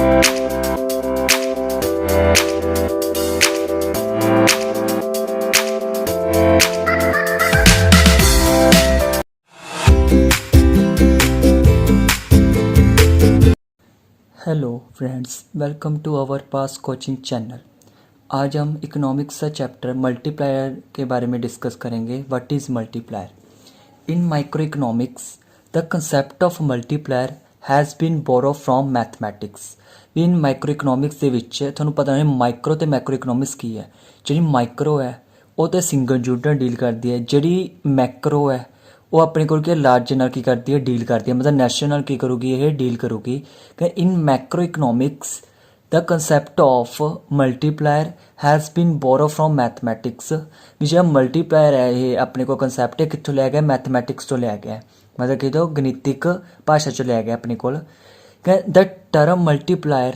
Hello friends, welcome to our pass coaching channel. आज हम economics का चैप्टर मल्टीप्लायर के बारे में डिस्कस करेंगे। What is multiplier? In micro economics the concept of multiplier has been borrow from mathematics. भी in micro economics ਦੇ ਵਿੱਚ ਤੁਹਾਨੂੰ ਪਤਾ ਨਹੀਂ ਮਾਈਕਰੋ ਤੇ ਮੈਕਰੋ ਇਕਨੋਮਿਕਸ ਕੀ ਹੈ। ਜਿਹੜੀ ਮਾਈਕਰੋ ਹੈ ਉਹ ਤੇ ਸਿੰਗਲ ਯੂਨਿਟ ਨਾਲ ਡੀਲ ਕਰਦੀ ਹੈ, ਜਿਹੜੀ ਮੈਕਰੋ ਹੈ ਉਹ ਆਪਣੇ ਕੋਲ ਕੀ ਲਾਰਜ ਨਾਲ ਕੀ ਕਰਦੀ ਹੈ, ਡੀਲ ਕਰਦੀ ਹੈ, ਮਤਲਬ ਨੈਸ਼ਨਲ ਨਾਲ ਕੀ ਕਰੂਗੀ, ਇਹ ਡੀਲ ਕਰੂਗੀ। ਕਿ in macro economics the concept of multiplier has been borrow from mathematics. ਵੀ ਜਿਹੜਾ ਮਲਟੀਪਲਾਇਰ ਹੈ ਇਹ ਆਪਣੇ ਕੋਲ ਕੰਸੈਪਟ ਇਹ ਕਿੱਥੋਂ ਲਿਆ ਗਿਆ? ਮੈਥਮੈਟਿਕਸ ਤੋਂ ਲਿਆ ਗਿਆ, ਮਤਲਬ ਕਿ ਗਣਿਤਿਕ ਭਾਸ਼ਾ 'ਚੋਂ ਲਿਆ ਗਿਆ ਆਪਣੇ ਕੋਲ। The term multiplier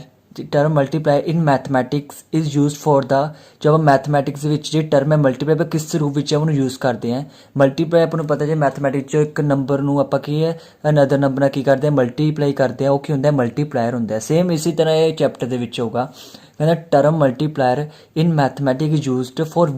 in mathematics is use for the जब हम मैथमैटिक्स ਵਿੱਚ ਜਿਹੜੀ ਟਰਮ ਹੈ ਮਲਟੀਪਲਾਈ ਆਪਾਂ ਕਿਸ ਰੂਪ ਵਿੱਚ ਉਹਨੂੰ ਯੂਜ਼ ਕਰਦੇ ਹਾਂ। ਮਲਟੀਪਲਾਈ ਆਪਾਂ ਨੂੰ ਪਤਾ ਜੇ ਮੈਥਮੈਟਿਕਸ 'ਚੋਂ ਇੱਕ ਨੰਬਰ ਨੂੰ ਆਪਾਂ ਕੀ ਹੈ ਅਨਦਰ ਨੰਬਰ ਨਾਲ ਕੀ ਕਰਦੇ ਹਾਂ, ਮਲਟੀਪਲਾਈ ਕਰਦੇ ਹਾਂ, ਉਹ ਕੀ ਹੁੰਦਾ ਮਲਟੀਪਲਾਇਰ ਹੁੰਦਾ। ਸੇਮ ਇਸੇ ਤਰ੍ਹਾਂ ਇਹ ਚੈਪਟਰ ਦੇ ਵਿੱਚ ਹੋਊਗਾ। ਕਹਿੰਦਾ term multiplier in mathematics is used for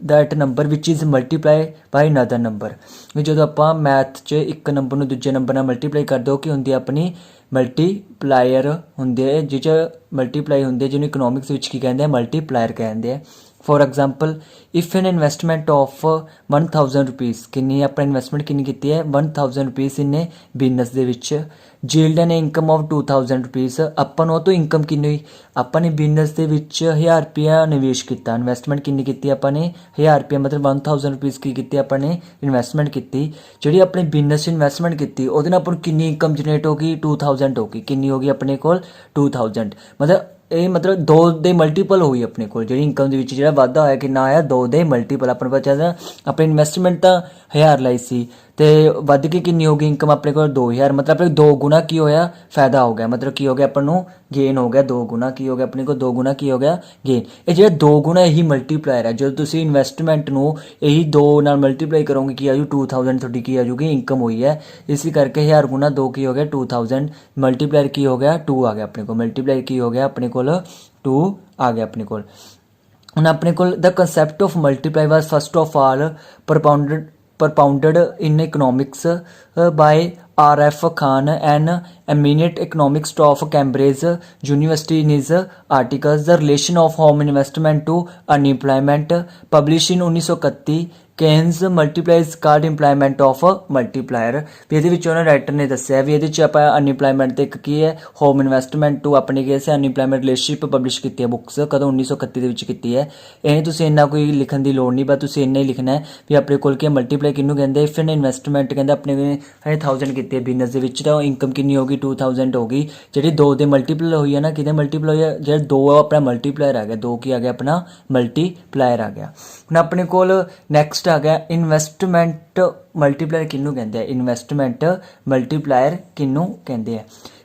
that number which is multiply by another number. ਵੀ ਜਦੋਂ ਆਪਾਂ ਮੈਥ 'ਚ ਇੱਕ ਨੰਬਰ ਨੂੰ ਦੂਜੇ ਨੰਬਰ ਨਾਲ ਮਲਟੀਪਲਾਈ ਕਰਦੇ ਹੋ ਕੀ ਹੁੰਦੀ ਆਪਣੀ ਮਲਟੀਪਲਾਇਰ ਹੁੰਦੇ ਹੈ, ਜਿਹ 'ਚ ਮਲਟੀਪਲਾਈ ਹੁੰਦੇ ਜਿਹਨੂੰ ਇਕਨੋਮਿਕਸ ਵਿੱਚ ਕੀ ਕਹਿੰਦੇ ਆ ਮਲਟੀਪਲਾਇਰ ਕਹਿੰਦੇ ਆ। For example if N investment of 1000 rupees, ਕਿੰਨੀ ਆਪਾਂ ਇਨਵੈਸਟਮੈਂਟ ਕਿੰਨੀ ਕੀਤੀ ਹੈ 1000 ਰੁਪੀਜ਼ ਇਨੇ ਬਿਜ਼ਨਸ ਦੇ ਵਿੱਚ। Yield N income of 2000 rupees, ਆਪਾਂ ਨੂੰ ਉਹ ਤੋਂ ਇਨਕਮ ਕਿੰਨੀ ਹੋਈ? ਆਪਾਂ ਨੇ ਬਿਜ਼ਨਸ ਦੇ ਵਿੱਚ 1000 ਰੁਪਇਆ ਨਿਵੇਸ਼ ਕੀਤਾ। ਇਨਵੈਸਟਮੈਂਟ ਕਿੰਨੀ ਕੀਤੀ ਆਪਾਂ ਨੇ 1000 ਰੁਪਇਆ, ਮਤਲਬ 1000 ਰੁਪੀਜ਼ ਕੀ ਕੀਤੀ ਆਪਾਂ ਨੇ ਇਨਵੈਸਟਮੈਂਟ ਕੀਤੀ। ਜਿਹੜੀ ਆਪਣੇ ਬਿਜ਼ਨਸ 'ਚ ਇਨਵੈਸਟਮੈਂਟ ਕੀਤੀ ਉਹਦੇ ਨਾਲ ਆਪਾਂ ਨੂੰ ਕਿੰਨੀ ਇਨਕਮ ਜਨਰੇਟ ਹੋ ਗਈ? 2000 ਹੋ ਗਈ। ਕਿੰਨੀ ਹੋ ਗਈ ਆਪਣੇ ਕੋਲ? 2000। ਮਤਲਬ ਇਹ ਮਤਲਬ 2 ਦੇ ਮਲਟੀਪਲ ਹੋਈ ਆਪਣੇ ਕੋਲ ਜਿਹੜੀ ਇਨਕਮ ਦੇ ਵਿੱਚ ਜਿਹੜਾ ਵਾਧਾ ਹੋਇਆ ਕਿੰਨਾ ਆਇਆ 2 ਦੇ ਮਲਟੀਪਲ। ਆਪਾਂ ਨੂੰ ਪਤਾ ਚੱਲਦਾ ਆਪਣੀ ਇਨਵੈਸਟਮੈਂਟ ਤਾਂ 1000 ਲਾਈ ਸੀ ਅਤੇ ਵੱਧ ਕੇ ਕਿੰਨੀ ਹੋ ਗਈ ਇਨਕਮ ਆਪਣੇ ਕੋਲ 2000, ਮਤਲਬ ਆਪਣੇ 2 ਗੁਣਾ ਕੀ ਹੋਇਆ ਫਾਇਦਾ ਹੋ ਗਿਆ, ਮਤਲਬ ਕੀ ਹੋ ਗਿਆ ਆਪਾਂ ਨੂੰ ਗੇਨ ਹੋ ਗਿਆ 2 ਗੁਣਾ। ਕੀ ਹੋ ਗਿਆ ਆਪਣੇ ਕੋਲ 2 ਗੁਣਾ ਕੀ ਹੋ ਗਿਆ ਗੇਨ। ਇਹ ਜਿਹੜਾ 2 ਗੁਣਾ ਇਹੀ ਮਲਟੀਪਲਾਇਰ ਹੈ। ਜਦੋਂ ਤੁਸੀਂ ਇਨਵੈਸਟਮੈਂਟ ਨੂੰ ਇਹੀ 2 ਨਾਲ ਮਲਟੀਪਲਾਈ ਕਰੋਗੇ ਕੀ ਆਜੂ 2000 ਤੁਹਾਡੀ ਕੀ ਆਜੂਗੀ ਇਨਕਮ ਹੋਈ ਹੈ। ਇਸ ਕਰਕੇ 1000 ਗੁਣਾ 2 ਕੀ ਹੋ ਗਿਆ 2000। ਮਲਟੀਪਲਾਇਰ ਕੀ ਹੋ ਗਿਆ 2 ਆ ਗਿਆ ਆਪਣੇ ਕੋਲ। ਮਲਟੀਪਲਾਇਰ ਕੀ ਹੋ ਗਿਆ ਆਪਣੇ ਕੋਲ 2 ਆ ਗਿਆ ਆਪਣੇ ਕੋਲ। ਹੁਣ ਆਪਣੇ ਕੋਲ the concept of multiply was first of all propounded in economics by R.F. Khan, an eminent economist of Cambridge University, in his articles The Relation of Home Investment to Unemployment, published in 1931। Keynes multiplies card employment of multiplier. ਵੀ ਇਹਦੇ ਵਿੱਚ ਉਹਨਾਂ writer ਨੇ ਦੱਸਿਆ ਵੀ ਇਹਦੇ 'ਚ ਆਪਾਂ unemployment ਤੇ ਇੱਕ ਕੀ ਹੈ ਹੋਮ ਇਨਵੈਸਟਮੈਂਟ ਟੂ ਆਪਣੀ ਕੀ ਹੈ ਅਨਇੰਪਲਾਇਮੈਂਟ ਰਿਲੇਸ਼ਨਸ਼ਿਪ ਪਬਲਿਸ਼ ਕੀਤੀ ਹੈ ਬੁੱਕਸ। ਕਦੋਂ 1931 ਦੇ ਵਿੱਚ ਕੀਤੀ ਹੈ। ਇਹ ਤੁਸੀਂ ਇੰਨਾ ਕੋਈ ਲਿਖਣ ਦੀ ਲੋੜ ਨਹੀਂ, ਬਸ ਤੁਸੀਂ ਇੰਨਾ ਹੀ ਲਿਖਣਾ ਹੈ ਵੀ ਆਪਣੇ ਕੋਲ ਕੀ ਮਲਟੀਪਲਾਈ ਕਿਹਨੂੰ ਕਹਿੰਦੇ। ਇਫ ਐਨ ਇਨਵੈਸਟਮੈਂਟ ਕਹਿੰਦੇ ਆਪਣੇ 1000 ਕੀਤੀ ਹੈ ਬਿਜ਼ਨਸ ਦੇ ਵਿੱਚ ਤਾਂ ਇਨਕਮ ਕਿੰਨੀ ਹੋ ਗਈ 2000 ਹੋ ਗਈ। ਜਿਹੜੀ 2 ਦੇ ਮਲਟੀਪਲ ਹੋਈ ਹੈ ਨਾ ਕਿਹਦੇ ਮਲਟੀਪਲ ਹੋਈ ਹੈ ਜਿਹੜਾ 2 ਆ ਆਪਣਾ ਮਲਟੀਪਲਾਇਰ ਆ ਗਿਆ। 2 ਕੀ ਆ ਗਿਆ ਆਪਣਾ ਮਲਟੀਪਲਾਇਰ ਆ ਗਿਆ। ਹੁਣ ਆਪਣੇ ਕੋਲ ਨੈਕਸਟ ਆ ਗਿਆ ਇਨਵੈਸਟਮੈਂਟ ਮਲਟੀਪਲਾਇਰ ਕਿਹਨੂੰ ਕਹਿੰਦੇ ਆ। ਇਨਵੈਸਟਮੈਂਟ ਮਲਟੀਪਲਾਇਰ ਕਿਹਨੂੰ ਕਹਿੰਦੇ ਆ।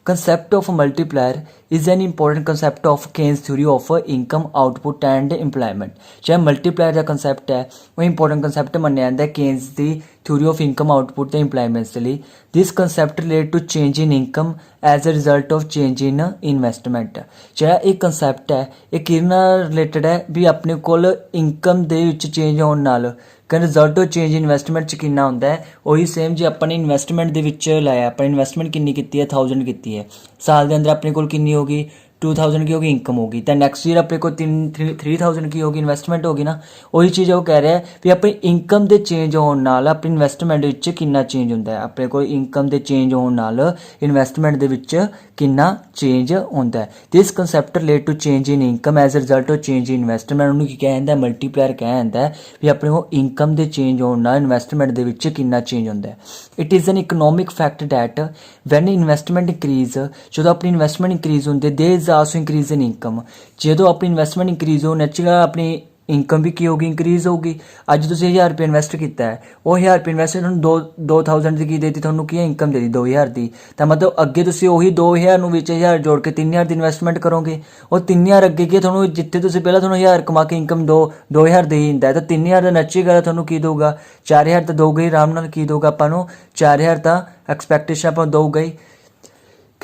concept of multiplier is an important concept of Keynes theory of income output and employment। ਜਿਹੜਾ multiplier ਦਾ concept ਹੈ ਉਹ important concept ਮੰਨਿਆ ਜਾਂਦਾ ਹੈ Keynes the theory of income output ਤੇ employment ਦੇ ਲਈ। this concept relate to change in income as a result of change in investment। ਜਿਹੜਾ ਇਹ concept ਹੈ ਇਹ ਕਿਹਦੇ ਨਾਲ ਰਿਲੇਟਡ ਹੈ ਵੀ ਆਪਣੇ ਕੋਲ ਇਨਕਮ ਦੇ ਵਿੱਚ ਚੇਂਜ ਹੋਣ ਨਾਲ ਕਹਿੰਦੇ ਰਿਜ਼ਲਟ ਆਫ ਚੇਂਜ ਇਨਵੈਸਟਮੈਂਟ 'ਚ ਕਿੰਨਾ ਹੁੰਦਾ ਹੈ। ਉਹੀ ਸੇਮ ਜੇ ਆਪਾਂ ਨੇ ਇਨਵੈਸਟਮੈਂਟ ਦੇ ਵਿੱਚ ਲਾਇਆ ਆਪਾਂ ਇਨਵੈਸਟਮੈਂਟ ਕਿੰਨੀ ਕੀਤੀ ਹੈ 1000 ਕੀਤੀ ਹੈ ਸਾਲ ਦੇ ਅੰਦਰ ਆਪਣੇ ਕੋਲ ਕਿੰਨੀ ਹੋ ਗਈ 2000 ਕੀ ਹੋ ਗਈ ਇਨਕਮ ਹੋ ਗਈ ਤਾਂ ਨੈਕਸਟ ਈਅਰ ਆਪਣੇ ਕੋਲ 3000 ਕੀ ਹੋ ਗਈ ਇਨਵੈਸਟਮੈਂਟ ਹੋ ਗਈ ਨਾ। ਉਹੀ ਚੀਜ਼ ਉਹ ਕਹਿ ਰਿਹਾ ਵੀ ਆਪਣੀ ਇਨਕਮ ਦੇ ਚੇਂਜ ਹੋਣ ਨਾਲ ਆਪਣੀ ਇਨਵੈਸਟਮੈਂਟ ਵਿੱਚ ਕਿੰਨਾ ਚੇਂਜ ਹੁੰਦਾ ਹੈ। ਆਪਣੇ ਕੋਲ ਇਨਕਮ ਦੇ ਚੇਂਜ ਹੋਣ ਨਾਲ ਇਨਵੈਸਟਮੈਂਟ ਦੇ ਵਿੱਚ ਕਿੰਨਾ ਚੇਂਜ ਹੁੰਦਾ ਹੈ। This concept relate to change in income as a result of change in investment. ਉਹਨੂੰ ਕੀ ਕਿਹਾ ਜਾਂਦਾ ਮਲਟੀਪਲਾਇਰ ਕਿਹਾ ਜਾਂਦਾ ਵੀ ਆਪਣੇ ਕੋਲ ਇਨਕਮ ਦੇ ਚੇਂਜ ਹੋਣ ਨਾਲ ਇਨਵੈਸਟਮੈਂਟ ਦੇ ਵਿੱਚ ਕਿੰਨਾ ਚੇਂਜ ਹੁੰਦਾ ਹੈ। It is an economic fact that when investment increase ਜਦੋਂ ਆਪਣੀ ਇਨਵੈਸਟਮੈਂਟ ਇੰਕਰੀਜ਼ ਹੁੰਦੀ there is also increase in income. ਜਦੋਂ ਆਪਣੀ ਇਨਵੈਸਟਮੈਂਟ ਇੰਕਰੀਜ਼ ਹੋ ਨੈਚੁਰਲ ਆਪਣੀ ਇਨਕਮ ਵੀ ਕੀ ਹੋਊਗੀ ਇੰਕਰੀਜ਼ ਹੋਊਗੀ। ਅੱਜ ਤੁਸੀਂ 1000 ਰੁਪਏ ਇਨਵੈਸਟ ਕੀਤਾ ਹੈ ਉਹ 1000 ਰੁਪਏ ਇਨਵੈਸਟ ਤੁਹਾਨੂੰ 2000 ਦੀ ਕੀ ਦੇਤੀ ਤੁਹਾਨੂੰ ਕੀ ਇਨਕਮ ਦੇ ਦਿੱਤੀ 2000 ਦੀ ਤਾਂ ਮਤਲਬ ਅੱਗੇ ਤੁਸੀਂ ਉਹੀ 2000 ਨੂੰ ਵਿੱਚ 1000 ਜੋੜ ਕੇ 3000 ਦੀ ਇਨਵੈਸਟਮੈਂਟ ਕਰੋਗੇ। ਉਹ 3000 ਅੱਗੇ ਕੀ ਤੁਹਾਨੂੰ ਜਿੱਥੇ ਤੁਸੀਂ ਪਹਿਲਾਂ ਤੁਹਾਨੂੰ 1000 ਕਮਾ ਕੇ ਇਨਕਮ 2000 ਦੇ ਹੀ ਦਿੰਦਾ ਤਾਂ 3000 ਦਾ ਨੈਚੁਰਲ ਗੱਲ ਤੁਹਾਨੂੰ ਕੀ ਦੇਊਗਾ 4000 ਤਾਂ ਦਊਗਾ ਹੀ ਆਰਾਮ ਨਾਲ। ਕੀ ਦੇਊਗਾ ਆਪਾਂ ਨੂੰ 4000 ਤਾਂ ਐਕਸਪੈਕਟੇਸ਼ਨ ਆਪਾਂ ਦਊਗਾ ਹੀ।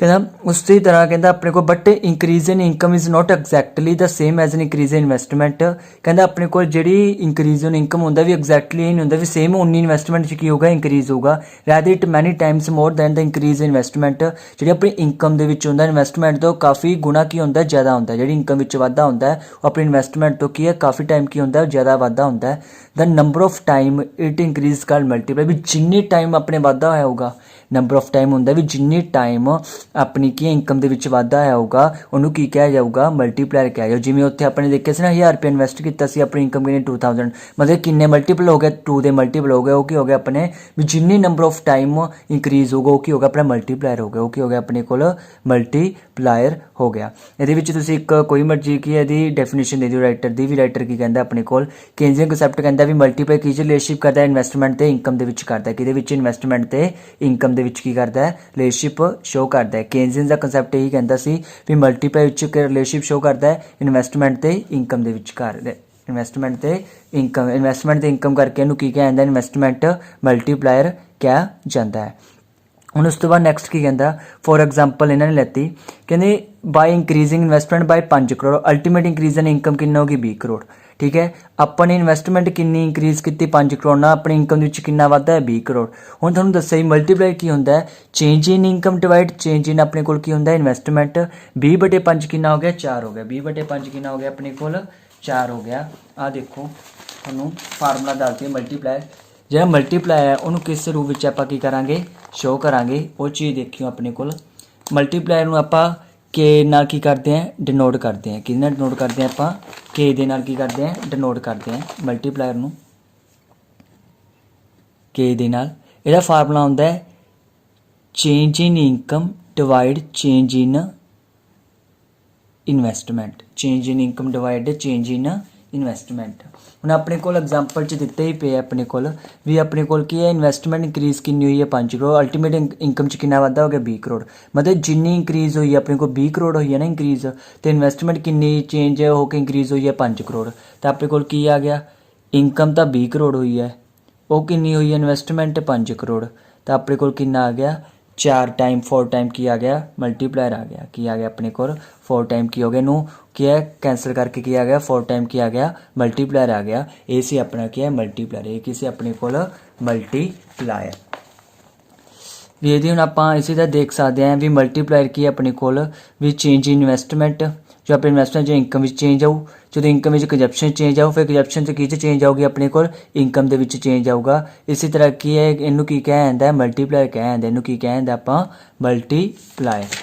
कहता उसी तरह कहता अपने को but increase in income is not exactly the same as an increase in investment. कहता अपने को जी इंक्रीज इन इनकम होंगे भी एग्जैक्टली यही नहीं होंगे भी सेम उन्नी इन्वेस्टमेंट की होगा इंक्रीज होगा, rather it many times more than the increase in investment. जी अपनी इनकम के होंगे इन्वेस्टमेंट तो काफ़ी गुना की होंगे ज़्यादा होंगे, जी इनकम वाधा होंगे वो अपनी इन्वेस्टमेंट तो की है काफ़ी टाइम की होंगे ज़्यादा वाधा होंगे है। The number of time it increase called multiply, भी जिन्नी टाइम अपने वाधा होया होगा, नंबर ऑफ टाइम होंगे भी जिन्नी टाइम अपनी की इनकम के वाधा आया होगा उन्होंने की कहा जाऊगा मल्टीप्लायर कहा जाए। जिमें उत्थे अपने देखे से ना 1000 रुपये इन्वेस्ट किया अपनी इनकम कितनी 2000, मतलब किन्ने मल्टीपल हो गए 2 दे मल्टीपल हो गए, वो की हो गया अपने भी जिन्नी नंबर ऑफ टाइम इंक्रीज होगा वो की होगा अपना मल्टीप्लायर हो गया, वो की हो गया अपने को मल्टीप्लायर हो गया। ये एक कोई मर्जी की यदि डेफिनेशन दे दियो राइटर दी भी, राइटर की कहता अपने को केन्जियन कंसैप्ट कहता भी मल्टीप्लाई की रिलेशनशिप करता है इन्वेस्टमेंट ते इनकम दे विच करता है, कि इन्वेस्टमेंट ते इनकम दे विच की करता है रिलेशनशिप शो करता है। केन्जियन का कंसैप्ट यही कहता सी भी मल्टीप्लाई विच रिलेशनशिप शो करता है इन्वेस्टमेंट ते इनकम दे विच करता है, इन्वेस्टमेंट ते इनकम करके इनू की कहा जाता इन्वेस्टमेंट मल्टीप्लायर कहा जाता है। ਹੁਣ ਉਸ ਤੋਂ ਬਾਅਦ ਨੈਕਸਟ ਕੀ ਕਹਿੰਦਾ, ਫੋਰ ਐਗਜ਼ਾਮਪਲ ਇਹਨਾਂ ਨੇ ਲੈਤੀ ਕਹਿੰਦੇ ਬਾਈ ਇੰਕਰੀਜ਼ਿੰਗ investment by 5 crore ultimate increase in income ਕਿੰਨਾ ਹੋਗੀ 20 ਕਰੋੜ। ਠੀਕ ਹੈ, ਆਪਾਂ ਨੇ ਇਨਵੈਸਟਮੈਂਟ ਕਿੰਨੀ ਇੰਕਰੀਜ਼ ਕੀਤੀ 5 ਕਰੋੜ ਨਾਲ, ਆਪਣੀ ਇਨਕਮ ਦੇ ਵਿੱਚ ਕਿੰਨਾ ਵਾਧਾ ਹੈ 20 ਕਰੋੜ। ਹੁਣ ਤੁਹਾਨੂੰ ਦੱਸਿਆ ਜੀ ਮਲਟੀਪਲਾਈ ਕੀ ਹੁੰਦਾ ਹੈ, change in income divide change ਇਨ ਆਪਣੇ ਕੋਲ ਕੀ ਹੁੰਦਾ ਇਨਵੈਸਟਮੈਂਟ। 20/5 ਕਿੰਨਾ ਹੋ ਗਿਆ 4 ਹੋ ਗਿਆ, 20/5 ਕਿੰਨਾ ਹੋ ਗਿਆ ਆਪਣੇ ਕੋਲ 4 ਹੋ ਗਿਆ। ਆਹ ਦੇਖੋ ਤੁਹਾਨੂੰ ਫਾਰਮੂਲਾ ਦੱਸਦੀ ਮਲਟੀਪਲਾਈ, ਜਿਹੜਾ ਮਲਟੀਪਲਾਈ ਹੈ ਉਹਨੂੰ ਕਿਸ ਰੂਪ ਵਿੱਚ ਆਪਾਂ ਕੀ ਕਰਾਂਗੇ ਸ਼ੋ ਕਰਾਂਗੇ, ਉਹ ਚੀਜ਼ ਦੇਖਿਓ ਆਪਣੇ ਕੋਲ। ਮਲਟੀਪਲਾਇਰ ਨੂੰ ਆਪਾਂ ਕੇ ਨਾਲ ਕੀ ਕਰਦੇ ਹਾਂ ਡਿਨੋਟ ਕਰਦੇ ਹਾਂ, ਕਿਹਦੇ ਨਾਲ ਡਿਨੋਟ ਕਰਦੇ ਹਾਂ ਆਪਾਂ ਕੇ ਦੇ ਨਾਲ ਕੀ ਕਰਦੇ ਹਾਂ ਡਿਨੋਟ ਕਰਦੇ ਹਾਂ ਮਲਟੀਪਲਾਇਰ ਨੂੰ ਕੇ ਦੇ ਨਾਲ। ਇਹਦਾ ਫਾਰਮੂਲਾ ਹੁੰਦਾ ਹੈ change in income divide change in investment, change in income divide change in investment. ਹੁਣ ਆਪਣੇ ਕੋਲ ਐਗਜ਼ਾਮਪਲ 'ਚ ਦਿੱਤੇ ਹੀ ਪਏ ਆਪਣੇ ਕੋਲ ਵੀ ਆਪਣੇ ਕੋਲ ਕੀ ਹੈ ਇਨਵੈਸਟਮੈਂਟ ਇੰਕਰੀਜ਼ ਕਿੰਨੀ ਹੋਈ ਹੈ 5 ਕਰੋੜ, ਅਲਟੀਮੇਟ ਇਨਕਮ 'ਚ ਕਿੰਨਾ ਵਾਧਾ ਹੋ ਗਿਆ 20 ਕਰੋੜ। ਮਤਲਬ ਜਿੰਨੀ ਇੰਕਰੀਜ਼ ਹੋਈ ਹੈ ਆਪਣੇ ਕੋਲ 20 ਕਰੋੜ ਹੋਈ ਹੈ ਨਾ ਇੰਕਰੀਜ਼, ਤੇ ਇਨਵੈਸਟਮੈਂਟ ਕਿੰਨੀ ਚੇਂਜ ਹੋ ਕੇ ਇੰਕਰੀਜ਼ ਹੋਈ ਹੈ 5 ਕਰੋੜ। ਤਾਂ ਆਪਣੇ ਕੋਲ ਕੀ ਆ ਗਿਆ ਇਨਕਮ ਤਾਂ 20 ਕਰੋੜ ਹੋਈ ਹੈ, ਉਹ ਕਿੰਨੀ ਹੋਈ ਹੈ ਇਨਵੈਸਟਮੈਂਟ 5 ਕਰੋੜ। ਤਾਂ ਆਪਣੇ ਕੋਲ ਕਿੰਨਾ ਆ ਗਿਆ 4 ਟਾਈਮ 4 ਟਾਈਮ ਕੀ ਆ ਗਿਆ ਮਲਟੀਪਲਾयर आ गया, ਕੀ ਆ ਗਿਆ ਆਪਣੇ ਕੋਲ 4 ਟਾਈਮ ਕੀ ਹੋ ਗਿਆ ਇਹਨੂੰ ਕੀ ਹੈ कैंसिल करके ਕੀ ਆ ਗਿਆ 4 ਟਾਈਮ ਕੀ ਆ ਗਿਆ ਮਲਟੀਪਲਾयर आ गया। ਇਹ ਸੀ ਆਪਣਾ ਕੀ ਹੈ ਮਲਟੀਪਲਾयर, ਇਹ ਕੀ ਸੀ ਆਪਣੇ ਕੋਲ ਮਲਟੀਪਲਾयर। ਵੀ ਇਹਦੀ ਹੁਣ ਆਪਾਂ ਇਸੇ ਤਰ੍ਹਾਂ ਦੇਖ ਸਕਦੇ ਹਾਂ ਵੀ ਮਲਟੀਪਲਾयर ਕੀ ਆਪਣੇ ਕੋਲ ਵੀ ਚੇਂਜ ਇਨ ਇਨਵੈਸਟਮੈਂਟ, जो अपने इन्वेस्टमेंट जो इनकम चेंज आऊ, जो इनकम कंजप्शन चेंज आऊ, फिर कंजप्शन की चेंज आऊगी अपने को इनकम के चेंज आऊगा। इसी तरह की है इनू की कहा जाता है मल्टीप्लायर कहा जाता है, इनू की कहा जाता आप मल्टीप्लायर।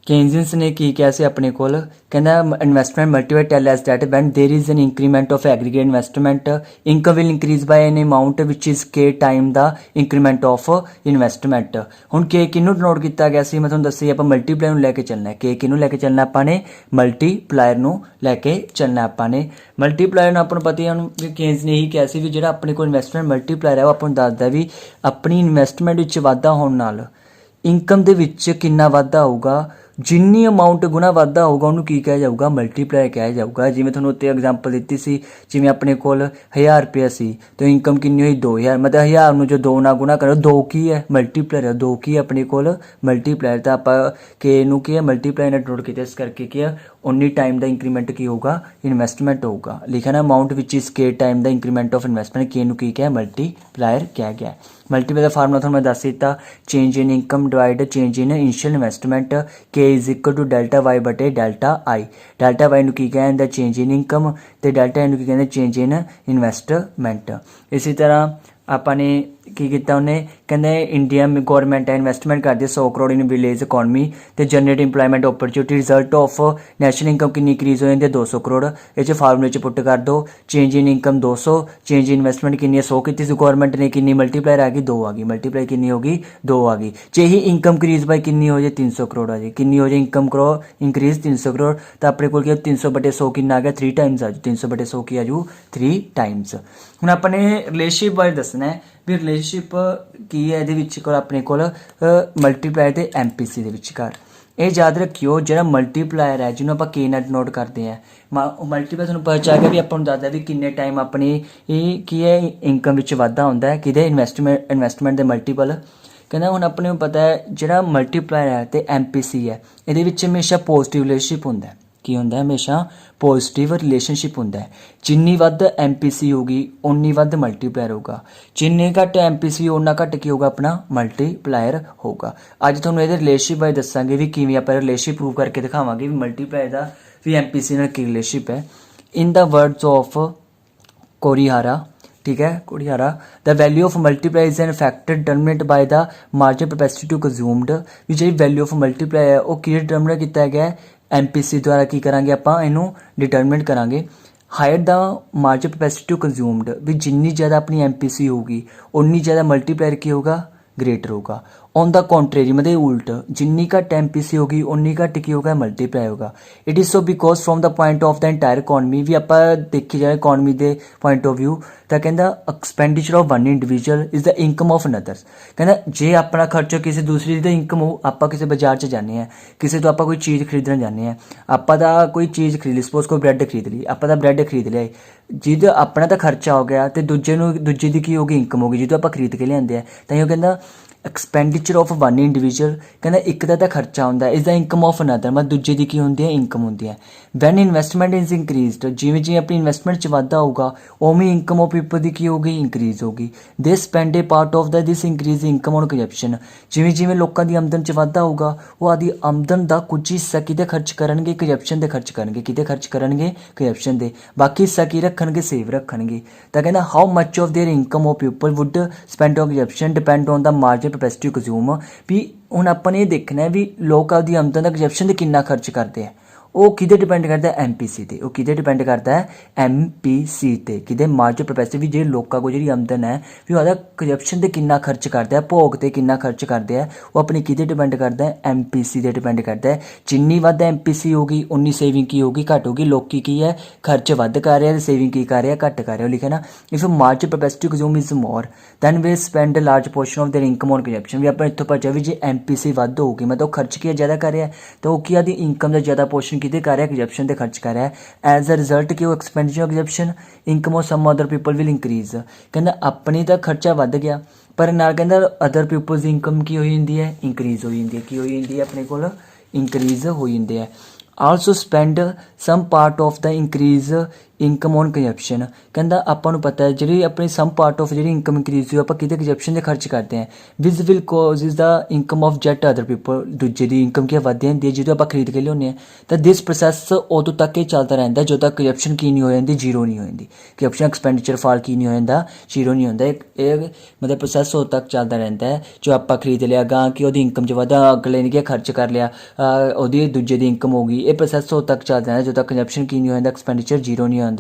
केन्जियंस ने की किया से अपने कोल कहना investment multiply tell as that when there is an increment of aggregate investment income will increase by an amount which is K time the increment of investment. हुण के किनू डिनोट किया गया सी, मैं तुहानूं दस्सी आपां मल्टीप्लायर नूं लैके चलना है, के किनू लैके चलना आपां ने मल्टीप्लायर नूं लैके चलना आपां ने। मल्टीप्लायर नूं आपां नूं पता ही केन्स ने यही कहा सी भी जिहड़ा अपने कोल इन्वेस्टमेंट मल्टीप्लायर है वो आपां नूं दसदा भी अपनी इन्वेस्टमेंट विच वाधा होण नाल इनकम दे विच किन्ना वाधा होऊगा, जिन्नी अमाउंट गुना वाधा होगा उन्होंने की कहा जाऊगा मल्टीप्लायर कहा जाऊगा। जिमें थोड़ा उत्ते एग्जाम्पल दी सी, जिमें अपने कोल 1000 रुपया सी तो इनकम कितनी हुई 2000, मतलब 1000 में जो 2 ना गुना करो 2 की है मल्टीप्लायर है, 2 की अपने कोल मल्टीप्लायर। तो आप के नू की है मल्टीप्लायर ने नोट किया, इस करके की है उन्नी टाइम का इंक्रीमेंट की होगा इन्वेस्टमेंट होगा। लिखा ना amount which is K time the increment of investment, के नू की क्या है मल्टीप्लायर कहा गया। मल्टीप्लायर का फार्मूला थोड़ा मैं दस दिता change in income divide change in initial investment, K is equal to delta Y बटे डेल्टा आई। डेल्टा वाई नू की कहते चेंज इन इनकम तो डेल्टा आई नू की कहते चेंज इन इन्वेस्टमेंट। इसी तरह आपने की किया उन्हें कहते इंडिया में गौरमेंट है इन्वेस्टमेंट करती है 100 करोड़ इन विलेज इकॉनमी तो generate employment opportunity result of national income कितनी इंक्रीज हो जाती है 200 करोड़। ये फार्मूले पुट कर दो change in income 200, change in investment कितनी 100 की गौरमेंट ने कितनी मल्टीप्लायर आ गई 2 आ गई, मल्टीप्लाई कितनी होगी 2 आ गई। जे ही इनकम इंक्रीज बाई कितनी हो जाए 300 करोड़ आ जाए, कितनी हो जाए इनकम करो इंक्रीज 300 करोड़ तो अपने को 300/100 कितना आ गया 3 टाइम्स आ जाए, 300/100 की आजू 3 टाइम्स। हुण अपने रिलेशनशिप बारे दसना है भी रिलेशनशिप की है ये अपने को मल्टीप्लायर ते MPC के विचकार। ਇਹ ਯਾਦ ਰੱਖਿਓ, ਜਿਹੜਾ ਮਲਟੀਪਲਾਇਰ ਹੈ ਜਿਹਨੂੰ ਆਪਾਂ ਕੇ ਨਾਲ ਡਿਨੋਟ ਕਰਦੇ ਹਾਂ, ਮਲਟੀਪਲਾਇਰ ਤੁਹਾਨੂੰ ਪਤਾ ਚੱਲ ਗਿਆ ਵੀ ਆਪਾਂ ਨੂੰ ਦੱਸਦਾ ਵੀ ਕਿੰਨੇ ਟਾਈਮ ਆਪਣੀ ਇਹ ਕੀ ਹੈ ਇਨਕਮ ਵਿੱਚ ਵਾਧਾ ਹੁੰਦਾ ਹੈ, ਕਿਹਦੇ ਇਨਵੈਸਟਮੈਂਟ ਦੇ ਮਲਟੀਪਲ। ਕਹਿੰਦਾ ਹੁਣ ਆਪਣੇ ਨੂੰ ਪਤਾ ਹੈ ਜਿਹੜਾ ਮਲਟੀਪਲਾਇਰ ਹੈ ਅਤੇ MPC ਹੈ, ਇਹਦੇ ਵਿੱਚ ਹਮੇਸ਼ਾ ਪੋਜ਼ਿਟਿਵ ਰਿਲੇਸ਼ਨਸ਼ਿਪ ਹੁੰਦਾ ਹੈ। ਕੀ ਹੁੰਦਾ ਹਮੇਸ਼ਾ ਪੋਜ਼ਿਟਿਵ ਰਿਲੇਸ਼ਨਸ਼ਿਪ ਹੁੰਦਾ ਹੈ। ਜਿੰਨੀ ਵੱਧ MPC ਹੋਊਗੀ ਉਨੀ ਵੱਧ ਮਲਟੀਪਲਾਇਰ ਹੋਊਗਾ, ਜਿੰਨੇ ਘੱਟ MPC ਉਨਾ ਘੱਟ ਕੀ ਹੋਊਗਾ ਆਪਣਾ ਮਲਟੀਪਲਾਇਰ ਹੋਊਗਾ। ਅੱਜ ਤੁਹਾਨੂੰ ਇਹਦੇ ਰਿਲੇਸ਼ਨਸ਼ਿਪ ਬਾਰੇ ਦੱਸਾਂਗੇ ਵੀ ਕਿਵੇਂ ਆਪਾਂ ਰਿਲੇਸ਼ਨਸ਼ਿਪ ਪ੍ਰੂਵ ਕਰਕੇ ਦਿਖਾਵਾਂਗੇ ਵੀ ਮਲਟੀਪਲਾਇਰ ਦਾ ਵੀ MPC ਨਾਲ ਕੀ ਰਿਲੇਸ਼ਨਸ਼ਿਪ ਹੈ। ਇਨ ਦਾ ਵਰਡਸ ਆਫ ਕੋਰੀਹਾਰਾ, ठीक है, कोरिहारा, the value of multiply is an factor determinate by the margin capacity to consumed. भी जी वैल्यू ऑफ मल्टीप्लाई है वो कि डिटरमिनेट किया गया MPC द्वारा की करांगे आप इनू डिटरमिनेट करांगे। Higher the margin capacity to consumed, भी जिन्नी ज़्यादा अपनी MPC होगी उन्नी ज़्यादा मल्टीप्लायर की होगा ग्रेटर होगा। ऑन द कॉन्ट्रेरी मतलब उल्ट, जिन्नी घट MPC होगी उन्नी घट की होगा मल्टीप्लाई होगा। It is so because from the point of the entire economy, भी आप देखी जाए इकॉनमी के पॉइंट ऑफ व्यू तो कहता expenditure of one individual is the income of another's. कहता जे अपना खर्चा किसी दूसरी दी इनकम हो, आप किसी बाजार च जाने हैं, किसी तो आप कोई चीज़ खरीदने जाने हैं, आप कोई चीज़ खरीद ली, सपोज कोई ब्रैड खरीद ली, आप ब्रैड खरीद लिया, जिद अपना तो खर्चा हो गया तो दूजे की की होगी इनकम होगी जिदों आप खरीद के लियाते हैं। तो कहता एक्सपेंडिचर ऑफ वन इंडिविजुअल, कहना एक का खर्चा होंगे is the income of another, मतलब दूजे की होंगी है इनकम होंगी है। वैन इन्वेस्टमेंट इज इंक्रीज्ड, जिमें जिमें अपनी इन्वेस्टमेंट च वाधा होगा उमें इनकम ऑफ पीपल की होगी इंक्रीज होगी। They spend A part of the this increase income on consumption, जिमें जिमें लोगों की आमदन च वाधा होगा वो आदि आमदन का कुछ हिस्सा किते खर्च करेंगे, कंजप्शन से खर्च करेंगे, किते खर्च करेंगे कंजप्शन से, बाकी हिस्सा की रखेंगे सेव रखेंगे। तो कहना how much of their income of people would spend on consumption depend on the margin capacity consume. भी हुण अपन ये देखना है भी लोग आपकी आमदन का कंजप्शन से कितना खर्च करते हैं, वो किते डिपेंड करता है MPC ते, वो किते डिपेंड करता है MPC ते, किते मार्जिन कैपेसिटी भी जे लोगों को जी आमदन है भी वह कंजप्शन से कितना खर्च करता है, भोग से कितना खर्च करते हैं, वो अपनी किते डिपेंड करता है MPC से डिपेंड करता है। जिन्नी वध MPC होगी उन्नी सेविंग की होगी घट होगी, लोग की है खर्च वध कर रहे हैं, सेविंग की कर रहे हैं घट कर रहे हो। लिखा ना if margin capacity consume is more than way spend large portion of their income on consumption. भी आप इतों पता भी जे MPC वध होगी मतलब खर्च की ज़्यादा कर रहा है तो वो आदि इनकम का ज़्यादा पोर्शन किते कर रहा है कंजप्शन से खर्च कर रहा है। एज अ रिजल्ट कि वो expenditure of consumption income of some other people will increase. कहना अपनी तो खर्चा वध गया पर नाल कहना अदर पीपल्स की इनकम की हो जाती है इंक्रीज हो जाती है, की हो जाती है अपने को इंक्रीज हो जाती है। Also spend some part of the increase income on consumption. कहता आपको पता है जी अपनी some part of the income increase हुई आप कितने कंजप्शन से खर्च करते हैं। Which will cause is the income of जेट अदर पीपल, दूजे की इनकम की वधदी होंगी है जो आप खरीद के लियाने हैं। तो दिस प्रोसैस उदों तक ही चलता रहता है जो तक कंजप्शन की नहीं हो जाती, जीरो नहीं हो जाती, कंजप्शन एक्सपेंडिचर फॉल की नहीं हो जाता, जीरो नहीं होता। एक मतलब प्रोसैस उदों तक चलता रहता है जो आप खरीद लिया गां कि वो इनकम च वाधा, अगले ने खर्च कर लिया वो दूजे की इनकम होगी, ये प्रोसैस उदों तक चलता है जो तक कंजप्शन की नहीं हो जाता, एक्सपेंडिचर जीरो नहीं होता।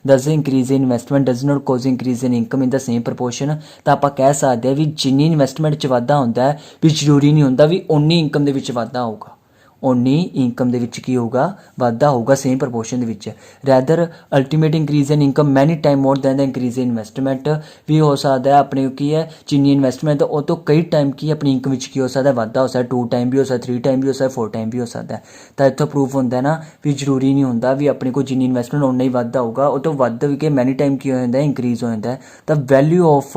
दस increase in investment does not cause increase in income in the same proportion. तो आप कह सकते हैं भी जिन्नी इन्वेस्टमेंट च वाधा होंदा है भी जरूरी नहीं होंदा भी उन्नी इनकम दे विच वाधा होगा, उन्नी इनकम दे विच की होगा वाधा होगा same proportion they which. Rather ultimate increase in income many time more than the increase in investment. भी हो सकता है अपने की है जिन्नी इन्वेस्टमेंट वो तो कई टाइम की अपनी इनकम विच की हो सकता है वाधा हो सकता है, 2 टाइम भी हो सकता है, 3 टाइम भी हो सकता है, 4 टाइम भी हो सकता है। तो इत्थों प्रूफ होंदा है ना भी जरूरी नहीं होंदा भी अपने को जिन्नी इन्वेस्टमेंट उन्ना ही वाधा होगा, वो तो वध के मैनी टाइम की हो जाता है इंक्रीज हो जाता है। The value of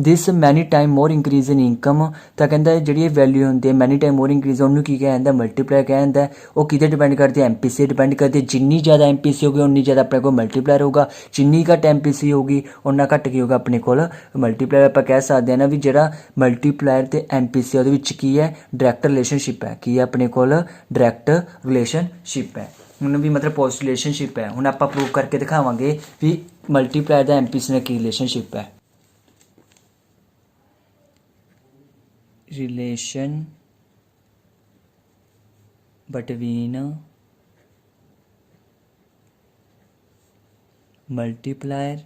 this many time more increase in income. तो कहता है जी वैल्यू होंगी है मैनी टाइम मोर इंक्रीज उन्होंने की कहा जाता है मल्टीप्लाई कहा जाता है। वो किते डिपेंड करती है MPC डिपेंड करती है, जिन्नी ज़्यादा MPC होगी उन्नी ज़्यादा अपने को मल्टीप्लायर होगा, जिन्नी घट MPC होगी उन्ना घट की होगा अपने को मल्टीप्लायर। आप कह सकते हैं ना भी जो मल्टीप्लायर तो MPC वो की है डायरैक्ट रिलेशनशिप है, की है अपने को डायरैक्ट रिलेशनशिप है, उन्होंने भी मतलब पॉजिटिव रिलेशनशिप है। हूँ आप प्रूव करके दिखावांगे भी मल्टीप्लायर का MPC ने की रिलेशनशिप है। Relation between multiplier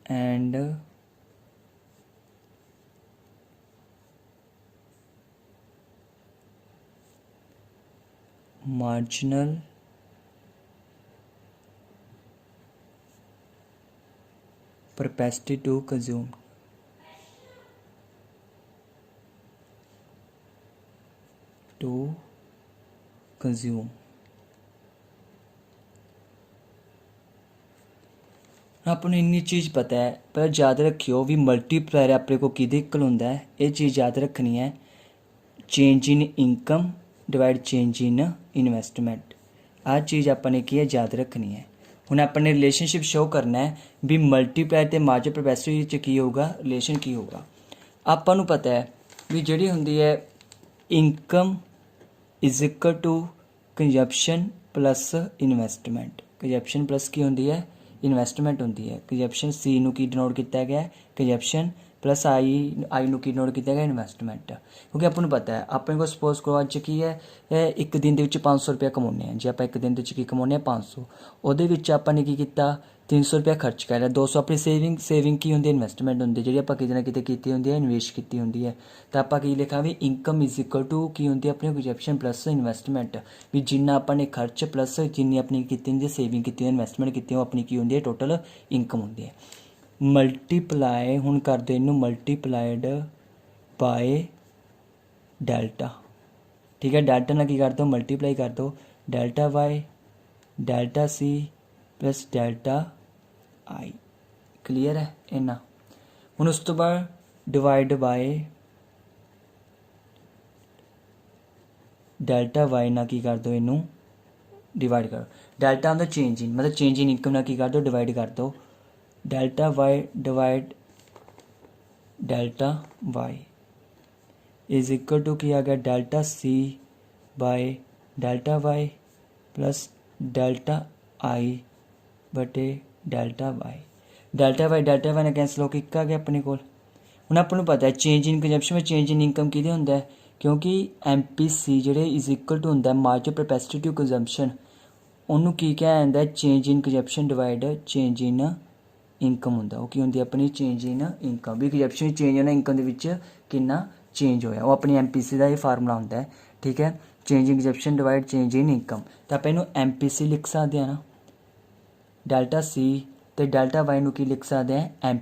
and marginal propensity to consume। Consume. आपने इन्नी चीज़ पता है, पर याद रखियो भी मल्टीप्लायर अपने को किहदे इक्वल हुंदा है। ये चीज़ याद रखनी है, change in income divide change in investment. आ चीज़ अपने की है याद रखनी है। हुण अपने रिलेशनशिप शो करना है भी मल्टीप्लायर ते मार्जिन प्रोपेसिटी च की होगा, रिलेशन की होगा। आपां नूं पता है भी जिहड़ी हुंदी है income is equal to consumption plus investment. Consumption plus की होंदी है, इन्वेस्टमेंट होंदी है। कंजप्शन सी नूं की डिनोट किया गया है कंजप्शन प्लस आई नूं की डिनोट किया गया इन्वेस्टमेंट। क्योंकि आपको पता है अपने को सपोज करो अज की है एक दिन के 500 रुपया कमाने जे आप एक दिन की कमाने 500, वो आपने की किया 300 रुपया खर्च कर लिया, 200 अपनी सेविंग की होंगी इन्वेस्टमेंट होंगी जी आप कितने ना कितने की होंगी है इन्वेस्ट की होंगी है। तो आप लिखा भी इनकम इज इक्वल टू की होंगी अपनी कंजप्शन प्लस इन्वेस्टमेंट, भी जिन्ना अपने खर्च प्लस जिन्नी अपनी की सेविंग की इन्वेस्टमेंट की अपनी की होंगी है टोटल इनकम होंगी है। मल्टीप्लाई हुण कर दो इनू मल्टीप्लाइड बाय डेल्टा। ठीक है, डेल्टा ना की कर दो मल्टीप्लाई कर दो delta y delta c plus delta i. Clear है इन्ना। हुण उस तो बाद डिवाइड बाय डेल्टा वाई ना की कर दो इनू डिवाइड करो। डेल्टा आंदा चेंज इन मतलब चेंज इन इनकम ना की कर दो डिवाइड कर दो delta y divide delta y is equal to की आ गया delta c by delta y plus delta i बटे डेल्टा वाई। डेल्टा वाई ने कैंसल होकर एक आ गया अपने को। हुण आपां नूं पता है चेंज इन कंजप्शन में चेंज इन इनकम किहदे हुंदा है, क्योंकि MPC जिहड़े इज इक्वल टू हुंदा है मार्जिन प्रोपेसिटी टू कंजप्शन, उन्होंने की क्या आंदा है change in consumption divide change in income हुंदा। वो की हुंदी अपनी चेंज इन इनकम, भी कंजप्शन चेंज होना इनकम दे विच कितना चेंज होया, वो अपनी MPC का ये फार्मूला होंदा है। ठीक है, change in consumption divide change in income. तो आप इनू MPC लिख सकते हैं ना, डेल्टा सी तो डेल्टा वाई नूं की लिख सकते हैं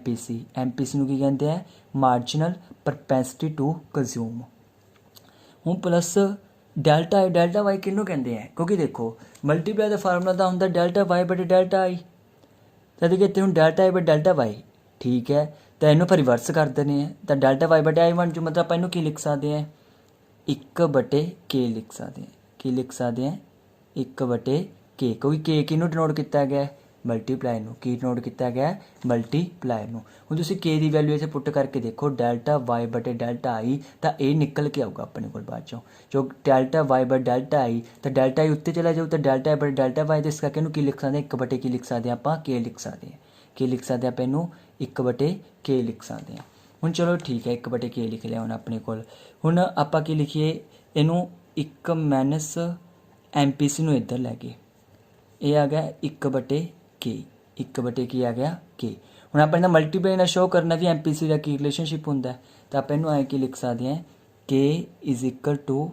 MPC नूं की कहते हैं मार्जिनल प्रोपेंसिटी टू कंज्यूम। हूँ प्लस डेल्टा वाई किनू कहते हैं, क्योंकि देखो मल्टीप्लाई का फार्मूला तो होंगे डेल्टा वाई बटे डेल्टा आई। तो देखिए हूँ डेल्टा आई बटे डेल्टा वाई। ठीक है, तो इनू फिर रिवर्स कर देने हैं, तो डेल्टा वाई बटे आई बन जू, मतलब आप इनू की लिख सकते हैं 1 बटे के लिख सकते हैं। की लिख सकते हैं 1 बटे के, क्योंकि के किनू डिनोट किया गया है मल्टीप्लाई नूं, की डिनोट किया गया है मल्टीप्लाई नूं। हुण तुसीं के दी वैल्यू इत्थे पुट करके देखो डेल्टा वाई बटे डेल्टा आई, तो ये निकल के आऊगा अपने को बाद चों जो डेल्टा वाई बटे डेल्टा आई, तो डेल्टा आई उत्ते चला जाऊ तो डेल्टा आई बटे डेल्टा वाई, तो इस करके इनू की लिख सकते हैं 1 बटे की लिख सकते हैं आप के लिख सकते हैं, के लिख सकते हैं आप इनू 1 बटे के लिख सकते हैं। हुण चलो ठीक है 1 बटे के लिख लिया हुण अपने को। हुण आपां की लिखिए इनू 1 माइनस MPC नूं इधर लैके ये आ गया 1 बटे के, 1 बटे की आ गया के। हुण आप मल्टीप्लाई ना शो करना भी MPC का की रिलेशनशिप होंदा है, तो आप इनू ऐ की लिख सकते हैं के इज इक्वल टू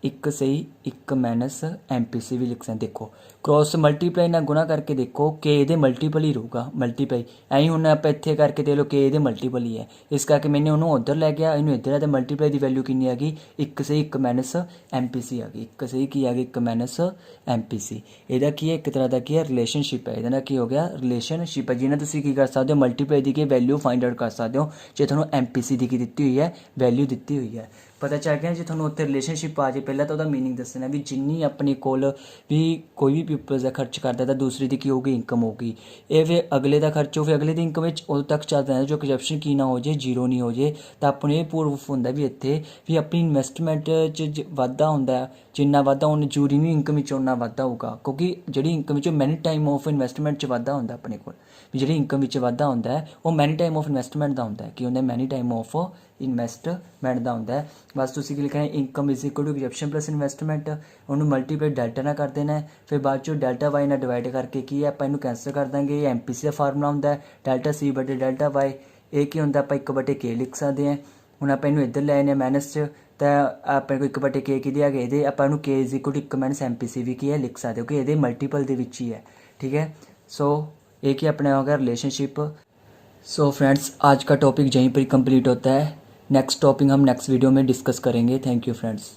1 सही 1 माइनस MPC भी लिख सकते। देखो क्रॉस मल्टीप्लाई ना गुणा करके देखो के ये मल्टीपल ही रहूगा, मल्टीप्लाई ऐ हुण आप इत्थे करके दे लो के ये मल्टीपल ही है, इस करके मैंने उन्होंने उधर लै गया इनू इधर है, तो मल्टीप्लाई की वैल्यू कितनी आ गई 1 सही 1 माइनस MPC आ गई, 1 सही की आ गई 1 माइनस MPC। ਇਹਦਾ ਕੀ ਹੈ ਇੱਕ ਤਰ੍ਹਾਂ ਦਾ ਕੀ ਹੈ ਰਿਲੇਸ਼ਨਸ਼ਿਪ ਹੈ, ਇਹਦਾ ਨਾਲ ਕੀ ਹੋ ਗਿਆ ਰਿਲੇਸ਼ਨਸ਼ਿਪ ਹੈ ਜਿਹਨਾਂ ਤੁਸੀਂ ਕੀ ਕਰ ਸਕਦੇ ਹੋ ਮਲਟੀਪਲਾਈ ਦੀ ਕੀ ਵੈਲਿਊ ਫਾਈਂਡ ਆਊਟ ਕਰ ਸਕਦੇ ਹੋ ਜੇ ਤੁਹਾਨੂੰ MPC ਦੀ ਕੀ ਦਿੱਤੀ ਹੋਈ ਹੈ ਵੈਲਿਊ ਦਿੱਤੀ ਹੋਈ ਹੈ। पता चल गया जो थोड़ा उत्थे रिलेशनशिप आ जाए पहले तो मीनिंग दसना भी जिन्नी अपने कोल भी कोई भी पीपल का खर्च करता है तो दूसरी की होगी इनकम होगी, ये फिर अगले का खर्च हो फिर अगले की इनकम उदों तक चलता है जो कंजप्शन की ना हो जाए जीरो नहीं हो जाए, तो अपने प्रूफ होंगे भी इत्थे भी अपनी इन्वेस्टमेंट च वाधा होंदा है, जिन्ना वाधा उन्नी जरूरी नहीं इनकम उन्ना वाधा होगा, क्योंकि जी income many time of investment च वाधा होंदा अपने को भी जी इनकम वाधा होंदा है वो मैनी टाइम ऑफ इन्वेस्टमेंट का होंदा है कि होंदा मैनी टाइम ऑफ इन्वेस्टमेंट का होंदा है। बस तुसीं लिखना है income is equal to consumption plus investment, उन्होंने मल्टीप्लाई डेल्टा ना कर देना है, फिर बाद चो डेल्टा वाई ना डिवाइड करके की है आप इनू कैंसल कर देंगे, ये MPC का फार्मूला होंदा है डेल्टा सी बटे डेल्टा वाई, ये की होंदा आप 1 बटे के लिख सकते हैं। हुण आप इनू इधर लै आने माइनस च, तो अपने को 1 बटे के की दिया गया ये आप के is equal to 1 minus MPC भी की है लिख सकते हो कि ये मल्टीपल के विच ही है। ठीक है, सो एक ही अपने होगा रिलेशनशिप। सो फ्रेंड्स आज का टॉपिक यहीं पर कंप्लीट होता है, नेक्स्ट टॉपिक हम नेक्स्ट वीडियो में डिस्कस करेंगे। Thank you friends.